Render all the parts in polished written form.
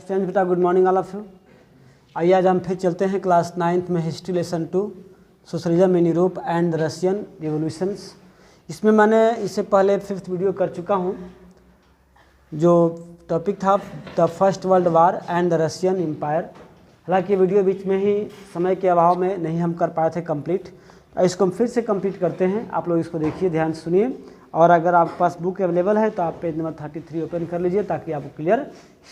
Students बेटा, good morning all of you. आइए आज हम फिर चलते हैं क्लास 9th में history lesson 2 socialism in Europe and the Russian revolutions. इसमें मैंने इससे पहले 5th वीडियो कर चुका हूँ। जो टॉपिक था the first world war and the Russian empire. हालांकि वीडियो बीच में ही समय के अभाव में नहीं हम कर पाए थे कंप्लीट। इसको हम फिर से कंप्लीट करते हैं। आप लोग इसको देखिए, ध्यान से सुनिए, और अगर आपके पास बुक अवेलेबल है तो आप पेज नंबर 33 ओपन कर लीजिए ताकि आपको क्लियर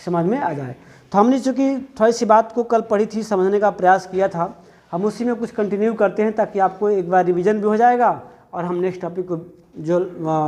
समझ में आ जाए। तो हमने चूँकि थोड़ी सी बात को कल पढ़ी थी, समझने का प्रयास किया था, हम उसी में कुछ कंटिन्यू करते हैं ताकि आपको एक बार रिवीजन भी हो जाएगा और हम नेक्स्ट टॉपिक को जो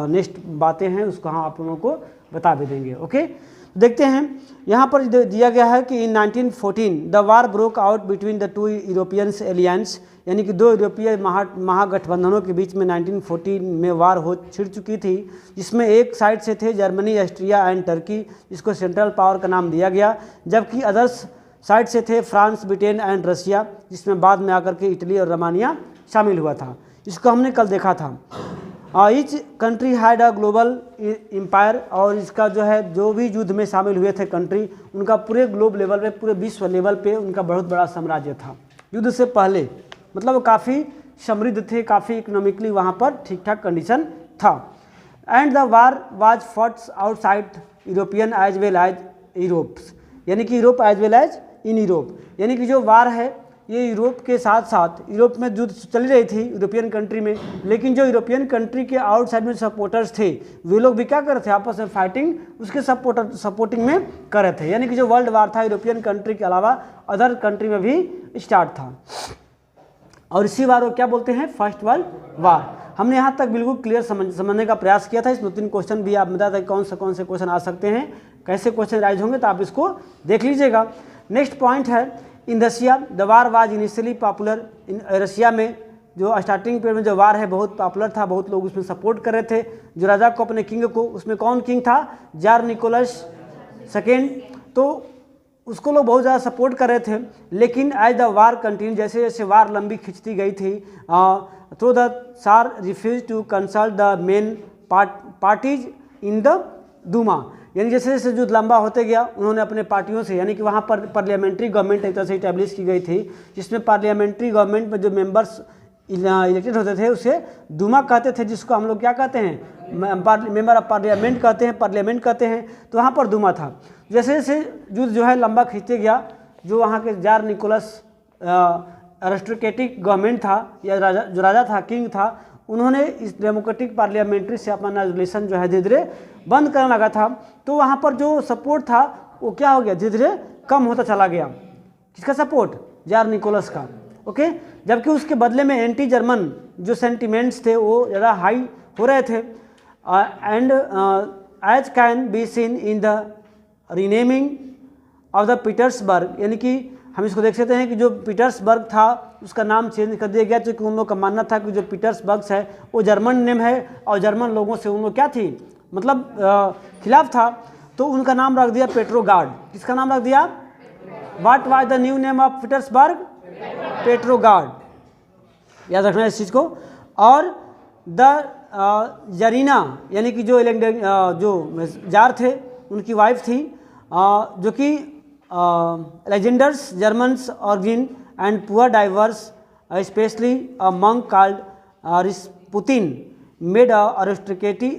नेक्स्ट बातें हैं उसको हम आप लोगों को बता भी देंगे। ओके, देखते हैं। यहाँ पर दिया गया है कि इन 1914 the war broke out between the two European aliens, यानी कि दो यूरोपीय महागठबंधनों के बीच में 1914 में वार हो छिड़ चुकी थी, जिसमें एक साइड से थे जर्मनी, ऑस्ट्रिया एंड टर्की, जिसको सेंट्रल पावर का नाम दिया गया, जबकि अदर्स साइड से थे फ्रांस, ब्रिटेन एंड रशिया, जिसमें बाद में आकर के इटली और रोमानिया शामिल हुआ था। इसको हमने कल देखा था। Each country had a global empire, और इसका जो है जो भी युद्ध में शामिल हुए थे कंट्री, उनका पूरे ग्लोब लेवल पे, पूरे विश्व लेवल पे उनका बहुत बड़ा साम्राज्य था। युद्ध से पहले मतलब काफ़ी समृद्ध थे, काफ़ी इकोनॉमिकली वहाँ पर ठीक ठाक कंडीशन था। And the war was fought outside European as well as Europe, यानी कि Europe as well as in Europe, यानी कि जो वार है ये यूरोप के साथ साथ यूरोप में युद्ध चल रही थी यूरोपियन कंट्री में, लेकिन जो यूरोपियन कंट्री के आउटसाइड में सपोर्टर्स थे वे लोग भी क्या कर रहे थे, आपस में फाइटिंग उसके सपोर्टिंग में कर रहे थे। यानी कि जो वर्ल्ड वार था यूरोपियन कंट्री के अलावा अदर कंट्री में भी स्टार्ट था, और इसी वार को क्या बोलते हैं, फर्स्ट वर्ल्ड वार। हमने यहाँ तक बिल्कुल क्लियर समझने का प्रयास किया था। इसमें 3 क्वेश्चन भी आप बता दें कौन से क्वेश्चन आ सकते हैं, कैसे क्वेश्चन राइज होंगे, तो आप इसको देख लीजिएगा। नेक्स्ट पॉइंट है in Russia the war was initially popular. In Russia में जो स्टार्टिंग पीरियड में जो वार है बहुत पॉपुलर था, बहुत लोग उसमें सपोर्ट कर रहे थे जो राजा को, अपने किंग को। उसमें कौन किंग था, जार निकोलस सेकेंड, तो उसको लोग बहुत ज़्यादा सपोर्ट कर रहे थे। लेकिन एज द वार कंटिन्यू, जैसे जैसे वार लंबी खिंचती गई थी, तो the tsar refuse to consult the main parties in the Duma, यानी जैसे जैसे युद्ध लंबा होते गया उन्होंने अपने पार्टियों से, यानी कि वहाँ पर पार्लियामेंट्री गवर्नमेंट एक तरह से इस्टेब्लिश की गई थी, जिसमें पार्लियामेंट्री गवर्नमेंट में जो मेंबर्स इलेक्टेड होते थे उसे दूमा कहते थे, जिसको हम लोग क्या कहते हैं, मेंबर ऑफ पार्लियामेंट कहते हैं, पार्लियामेंट कहते हैं। तो वहाँ पर दूमा था। जैसे जैसे युद्ध जो है लंबा खींचते गया, जो वहाँ के जार निकोलस एरिस्टोक्रेटिक गवर्नमेंट था, या जो राजा था, किंग था, उन्होंने इस डेमोक्रेटिक पार्लियामेंट्री से अपना रिलेशन जो है धीरे धीरे बंद करने लगा था। तो वहाँ पर जो सपोर्ट था वो क्या हो गया, धीरे धीरे कम होता चला गया। किसका सपोर्ट, जार निकोलस का। ओके, जबकि उसके बदले में एंटी जर्मन जो सेंटिमेंट्स थे वो ज़्यादा हाई हो रहे थे। And as can be seen in the renaming of the Petersburg, यानी कि हम इसको देख सकते हैं कि जो पीटर्सबर्ग था उसका नाम चेंज कर दिया गया, क्योंकि उन लोग का मानना था कि जो पीटर्सबर्ग है वो जर्मन नेम है और जर्मन लोगों से उन लोग क्या थी, मतलब खिलाफ था। तो उनका नाम रख दिया पेट्रोगार्ड। किसका नाम रख दिया, what was the new name of Petersburg, Petrograd, याद रखना इस चीज़ को। और द जरीना, यानी कि जो जो जार थे उनकी वाइफ थी, जो कि Alexandra's Germans origin and poor advisers especially a monk called Rasputin made aristocracy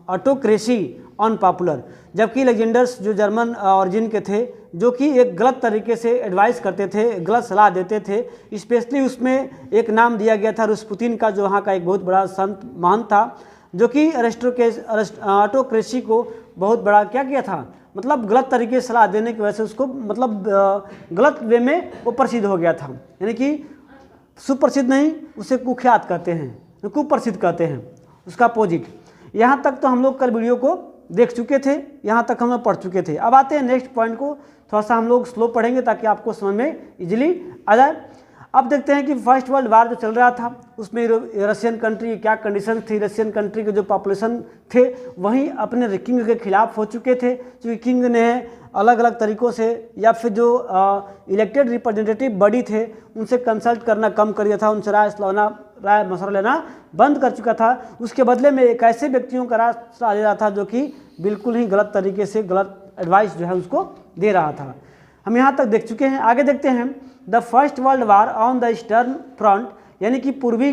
autocracy unpopular, जबकि लेजेंडर्स जो जर्मन ऑरिजिन के थे, जो कि एक गलत तरीके से एडवाइस करते थे, गलत सलाह देते थे। स्पेशली उसमें एक नाम दिया गया था रिस्पुतिन का, जो वहाँ का एक बहुत बड़ा संत महंत था, जो कि ऑटोक्रेसी को बहुत बड़ा क्या किया था, मतलब गलत तरीके से सलाह देने की वजह से उसको मतलब गलत वे में वो प्रसिद्ध हो गया था। यानी कि सुप्रसिद्ध नहीं, उसे कुख्यात कहते हैं, कुप्रसिद्ध कहते हैं, उसका अपोजिट। यहाँ तक तो हम लोग कल वीडियो को देख चुके थे, यहाँ तक हम लोग पढ़ चुके थे। अब आते हैं नेक्स्ट पॉइंट को, थोड़ा सा हम लोग स्लो पढ़ेंगे ताकि आपको समझ में इजीली आ जाए। अब देखते हैं कि फर्स्ट वर्ल्ड वार जो चल रहा था उसमें रशियन कंट्री की क्या कंडीशन थी। रशियन कंट्री के जो पॉपुलेशन थे वहीं अपने किंग के खिलाफ हो चुके थे, क्योंकि किंग ने अलग अलग तरीक़ों से या फिर जो इलेक्टेड रिप्रेजेंटेटिव बॉडी थे उनसे कंसल्ट करना कम कर दिया था, उनसे राय मशवरा लेना बंद कर चुका था। उसके बदले में एक ऐसे व्यक्तियों का राय ले रहा था जो कि बिल्कुल ही गलत तरीके से गलत एडवाइस जो है उसको दे रहा था। हम यहाँ तक देख चुके हैं। आगे देखते हैं the first world war on the eastern front, यानी कि पूर्वी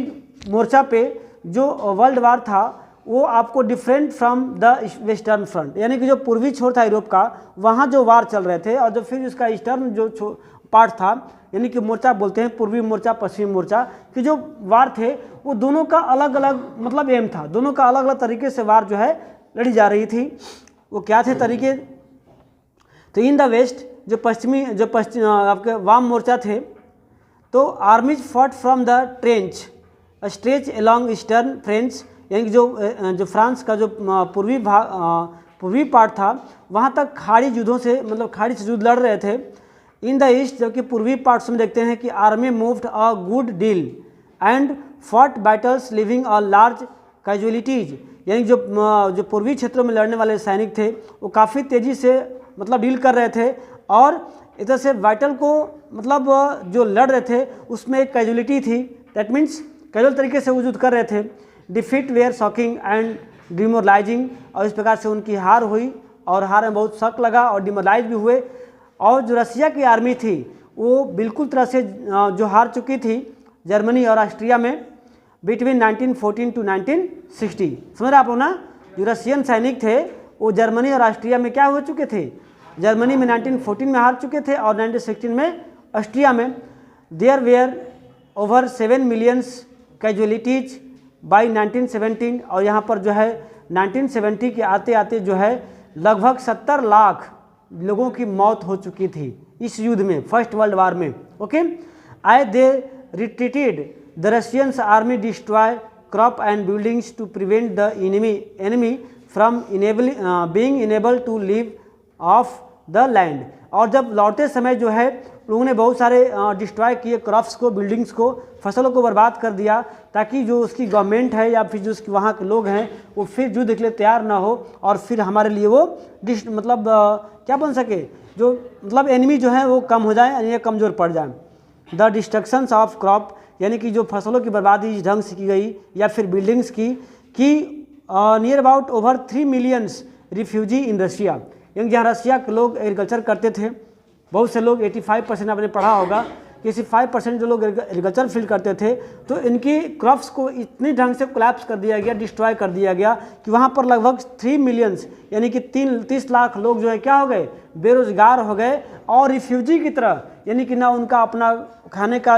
मोर्चा पे जो वर्ल्ड वार था वो आपको different from the western front, यानी कि जो पूर्वी छोर था यूरोप का, वहाँ जो वार चल रहे थे, और जो फिर उसका ईस्टर्न जो पार्ट था, यानी कि मोर्चा बोलते हैं, पूर्वी मोर्चा पश्चिमी मोर्चा कि जो वार थे वो दोनों का अलग अलग मतलब एम था, दोनों का अलग अलग तरीके से वार जो है लड़ी जा रही थी। वो क्या थे तरीके? तो इन द वेस्ट जो पश्चिम आपके वाम मोर्चा थे, तो आर्मीज fought from the trench stretch along eastern French, यानी कि जो फ्रांस का जो पूर्वी पार्ट था वहाँ तक खाड़ी युद्धों से मतलब खाड़ी से युद्ध लड़ रहे थे। इन द ईस्ट, जबकि पूर्वी पार्ट्स में देखते हैं कि army moved a good deal and fought battles living a large casualties, यानी जो पूर्वी क्षेत्रों में लड़ने वाले सैनिक थे वो काफ़ी तेज़ी से मतलब डील कर रहे थे, और इधर से बैटल को मतलब जो लड़ रहे थे उसमें एक कैजुअलिटी थी, दैट मीन्स कैजुअल तरीके से वो युद्ध कर रहे थे। Defeat were shocking and demoralising, और इस प्रकार से उनकी हार हुई और हार में बहुत शक लगा और डिमोरलाइज भी हुए। और जो रसिया की आर्मी थी वो बिल्कुल तरह से जो हार चुकी थी जर्मनी और ऑस्ट्रिया में बिटवीन 1914 टू 1960। समझ रहे आप लोग ना? जो रशियन सैनिक थे वो जर्मनी और ऑस्ट्रिया में क्या हो चुके थे? जर्मनी में 1914 में हार चुके थे और 1916 में ऑस्ट्रिया में। There were over 7 millions casualties by 1917, और यहाँ पर जो है 1970 के आते आते जो है लगभग 70 लाख लोगों की मौत हो चुकी थी इस युद्ध में, फर्स्ट वर्ल्ड वार में। Okay, I they retreated the Russians army destroy crop and buildings to prevent the enemy from being enable to live off the land. और जब लौटते समय जो है लोगों ने बहुत सारे डिस्ट्रॉय किए क्रॉप्स को, बिल्डिंग्स को, फसलों को बर्बाद कर दिया, ताकि जो उसकी गवर्नमेंट है या फिर जो उसकी वहाँ के लोग हैं वो फिर युद्ध के लिए तैयार ना हो और फिर हमारे लिए वो मतलब क्या बन सके, जो मतलब एनिमी जो है वो कम हो जाए यानी कमज़ोर पड़ जाए। द डिस्ट्रक्शंस ऑफ क्रॉप, यानी कि जो फसलों की बर्बादी इस ढंग से की गई या फिर बिल्डिंग्स की near about over 3 millions refugee in Russia, यानी जहाँ रशिया के लोग एग्रीकल्चर करते थे, बहुत से लोग 85% आपने पढ़ा होगा कि 85% जो लोग एग्रीकल्चर फील्ड करते थे, तो इनकी क्रॉप्स को इतनी ढंग से कोलैप्स कर दिया गया, डिस्ट्रॉय कर दिया गया कि वहाँ पर लगभग 3 मिलियंस यानी कि 30 लाख लोग जो है क्या हो गए, बेरोजगार हो गए और रिफ्यूजी की तरह, यानी कि ना उनका अपना खाने का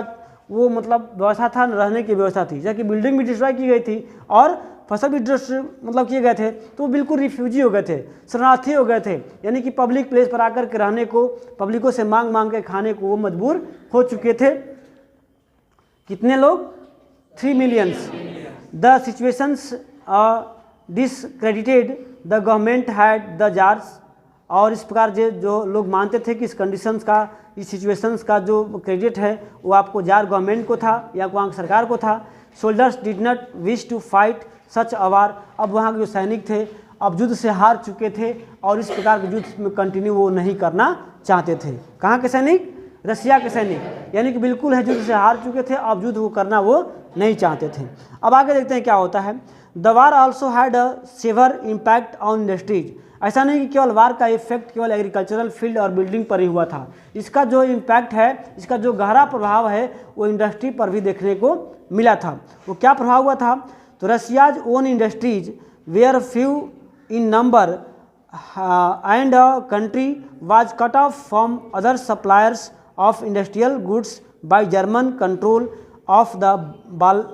वो मतलब व्यवस्था था, न रहने की व्यवस्था थी, जबकि बिल्डिंग भी डिस्ट्रॉय की गई थी और फसल भी मतलब किए गए थे, तो वो बिल्कुल रिफ्यूजी हो गए थे, शरणार्थी हो गए थे, यानी कि पब्लिक प्लेस पर आकर के रहने को, पब्लिकों से मांग के खाने को वो मजबूर हो चुके थे। कितने लोग? 3 millions. The situations discredited the government had the tsars, और इस प्रकार जो लोग मानते थे कि इस कंडीशंस का, इस सिचुएशंस का जो क्रेडिट है वो आपको जार गवर्नमेंट को था या वहाँ की सरकार को था। Soldiers did not wish to fight such a war, अब वहाँ के जो सैनिक थे अब युद्ध से हार चुके थे और इस प्रकार के युद्ध में कंटिन्यू वो नहीं करना चाहते थे। कहाँ के सैनिक? रसिया के सैनिक, यानी कि बिल्कुल है युद्ध से हार चुके थे, अब युद्ध वो करना वो नहीं चाहते थे। अब आगे देखते हैं क्या होता है। The war also had a severe impact on industries, ऐसा नहीं कि केवल वार का इफेक्ट केवल एग्रीकल्चरल फील्ड और बिल्डिंग पर ही हुआ था, इसका जो इम्पैक्ट है, इसका जो गहरा प्रभाव है वो इंडस्ट्री पर भी देखने को मिला था। वो क्या प्रभाव हुआ था? तो Russia's own industries were few in number and country was cut off from other suppliers of industrial goods by German control of the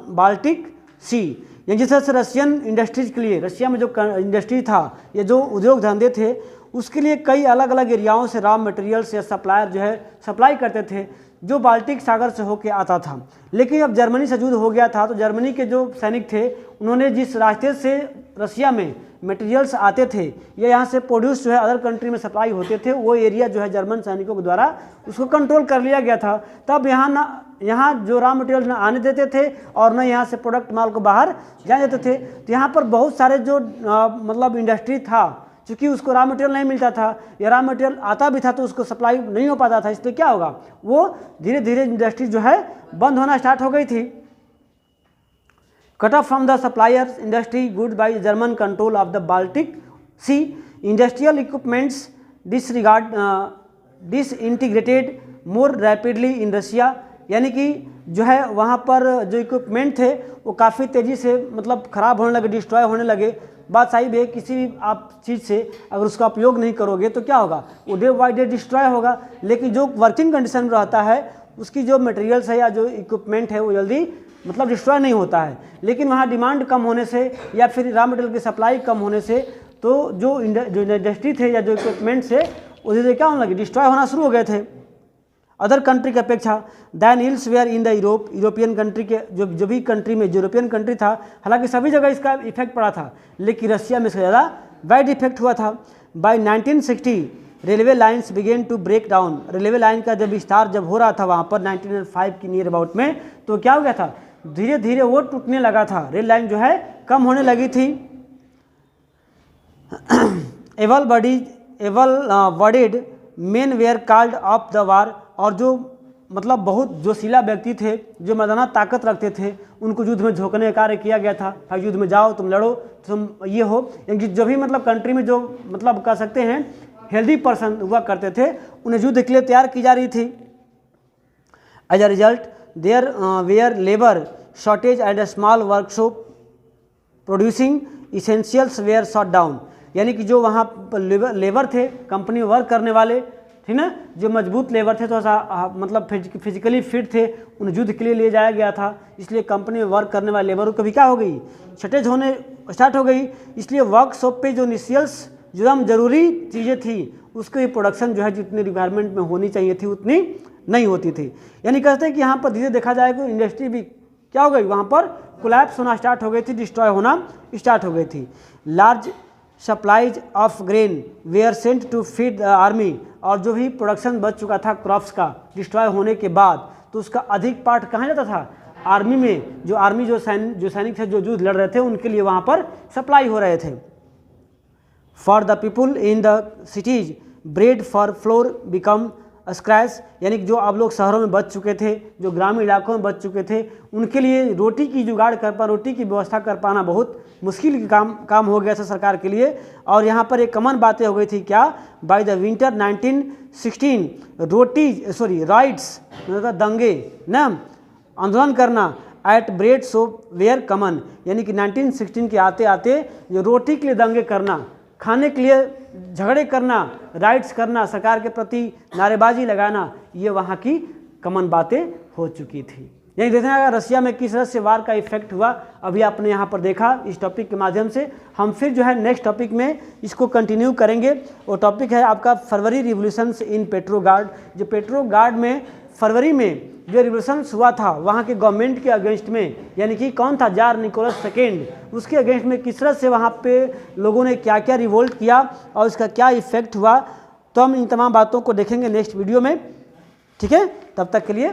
Baltic sea. यानी जिस तरह से रशियन इंडस्ट्रीज के लिए, रशिया में जो इंडस्ट्री था, ये जो उद्योग धंधे थे, उसके लिए कई अलग अलग एरियाओं से रॉ मटेरियल्स या सप्लायर जो है सप्लाई करते थे, जो बाल्टिक सागर से होके आता था। लेकिन अब जर्मनी से युद्ध हो गया था, तो जर्मनी के जो सैनिक थे उन्होंने जिस रास्ते से रशिया में मटेरियल्स आते थे या यहाँ से प्रोड्यूस जो है अदर कंट्री में सप्लाई होते थे, वो एरिया जो है जर्मन सैनिकों के द्वारा उसको कंट्रोल कर लिया गया था। तब यहाँ जो रॉ मटेरियल न आने देते थे और न यहाँ से प्रोडक्ट माल को बाहर जाने देते थे। तो यहाँ पर बहुत सारे जो मतलब इंडस्ट्री था, चूँकि उसको रॉ मटेरियल नहीं मिलता था या रॉ मटेरियल आता भी था तो उसको सप्लाई नहीं हो पाता था, इसलिए क्या होगा, वो धीरे धीरे इंडस्ट्री जो है बंद होना स्टार्ट हो गई थी। Cut off from the suppliers industry good by German control of the Baltic sea, industrial equipments disintegrated more rapidly in Russia, यानी कि जो है वहाँ पर जो इक्विपमेंट थे वो काफ़ी तेज़ी से मतलब ख़राब होने लगे, डिस्ट्रॉय होने लगे। बात सही है, किसी भी आप चीज़ से अगर उसका उपयोग नहीं करोगे तो क्या होगा, वो डे बाई डे डिस्ट्रॉय होगा। लेकिन जो वर्किंग कंडीशन में रहता है उसकी जो मटेरियल्स है या जो इक्विपमेंट है वो जल्दी मतलब डिस्ट्रॉय नहीं होता है। लेकिन वहाँ डिमांड कम होने से या फिर रॉ मटेरियल की सप्लाई कम होने से तो जो इंडस्ट्री थे या जो इक्विपमेंट्स थे उसे क्या होने लगे, डिस्ट्रॉय होना शुरू हो गए थे। अदर कंट्री की अपेक्षा than hills were in the European country के जो भी कंट्री में यूरोपियन कंट्री था, हालांकि सभी जगह इसका इफेक्ट पड़ा था, लेकिन रशिया में इसका ज़्यादा बैड इफेक्ट हुआ था। By 1960 railway lines began to break down, railway line का जब विस्तार जब हो रहा था वहाँ पर 1905 की नियर अबाउट में, तो क्या हो गया था, धीरे धीरे वो टूटने लगा था, रेल लाइन जो है कम होने लगी थी। Able bodied men were called off the war, और जो मतलब बहुत जोशीला व्यक्ति थे, जो मर्दाना ताकत रखते थे, उनको युद्ध में झोंकने का कार्य किया गया था। भाई युद्ध में जाओ, तुम लड़ो, तुम ये हो। जो भी मतलब कंट्री में जो मतलब कह सकते हैं हेल्दी पर्सन हुआ करते थे, उन्हें युद्ध के लिए तैयार की जा रही थी। As a result there were labour shortage and a small workshop producing essentials were shot down, यानी कि जो वहाँ लेबर थे, कंपनी में वर्क करने वाले, ठीक ना, जो मजबूत लेबर थे, थोड़ा सा मतलब फिजिकली फिट थे, उन्हें युद्ध के लिए ले जाया गया था। इसलिए कंपनी में वर्क करने वाले लेबरों को भी क्या हो गई, शॉर्टेज होने स्टार्ट हो गई। इसलिए वर्कशॉप पे जो इनिशियल्स जो एकदम ज़रूरी चीज़ें थी उसकी प्रोडक्शन जो है जितनी रिक्वायरमेंट में होनी चाहिए थी उतनी नहीं होती थी। यानी कहते हैं कि यहाँ पर धीरे देखा जाए तो इंडस्ट्री भी क्या हो गई, वहाँ पर कोलैप्स होना स्टार्ट हो गई थी, डिस्ट्रॉय होना स्टार्ट हो गई थी। Large supplies of grain were sent to feed the army, और जो भी प्रोडक्शन बच चुका था क्रॉप्स का डिस्ट्रॉय होने के बाद, तो उसका अधिक पार्ट कहाँ जाता था, आर्मी में। जो आर्मी जो सैनिक थे जो युद्ध लड़ रहे थे उनके लिए वहाँ पर सप्लाई हो रहे थे। For the people in the cities bread for floor become scratch, यानी कि जो अब लोग शहरों में बच चुके थे, जो ग्रामीण इलाकों में बच चुके थे, उनके लिए रोटी की जुगाड़ कर पाना, रोटी की व्यवस्था कर पाना बहुत मुश्किल काम हो गया था सरकार के लिए। और यहाँ पर एक कॉमन बातें हो गई थी क्या, बाय द विंटर 1916 राइट्स मतलब दंगे ना, आंदोलन करना एट ब्रेड शॉप वेयर कमन, यानी कि 1916 के आते आते जो रोटी के लिए दंगे करना, खाने के लिए झगड़े करना, राइट्स करना, सरकार के प्रति नारेबाजी लगाना, ये वहाँ की कॉमन बातें हो चुकी थी। यही देखना है रशिया में किस तरह से वार का इफेक्ट हुआ, अभी आपने यहाँ पर देखा इस टॉपिक के माध्यम से। हम फिर जो है नेक्स्ट टॉपिक में इसको कंटिन्यू करेंगे। वो टॉपिक है आपका फरवरी रिवोल्यूशंस इन पेट्रोगार्ड। जो पेट्रोगार्ड में फरवरी में जो रिवोल्यूशंस हुआ था वहाँ के गवर्नमेंट के अगेंस्ट में, यानी कि कौन था, जार निकोलस सेकेंड, उसके अगेंस्ट में किस तरह से वहाँ पे लोगों ने क्या क्या रिवोल्ट किया और इसका क्या इफेक्ट हुआ, तो हम इन तमाम बातों को देखेंगे नेक्स्ट वीडियो में। ठीक है, तब तक के लिए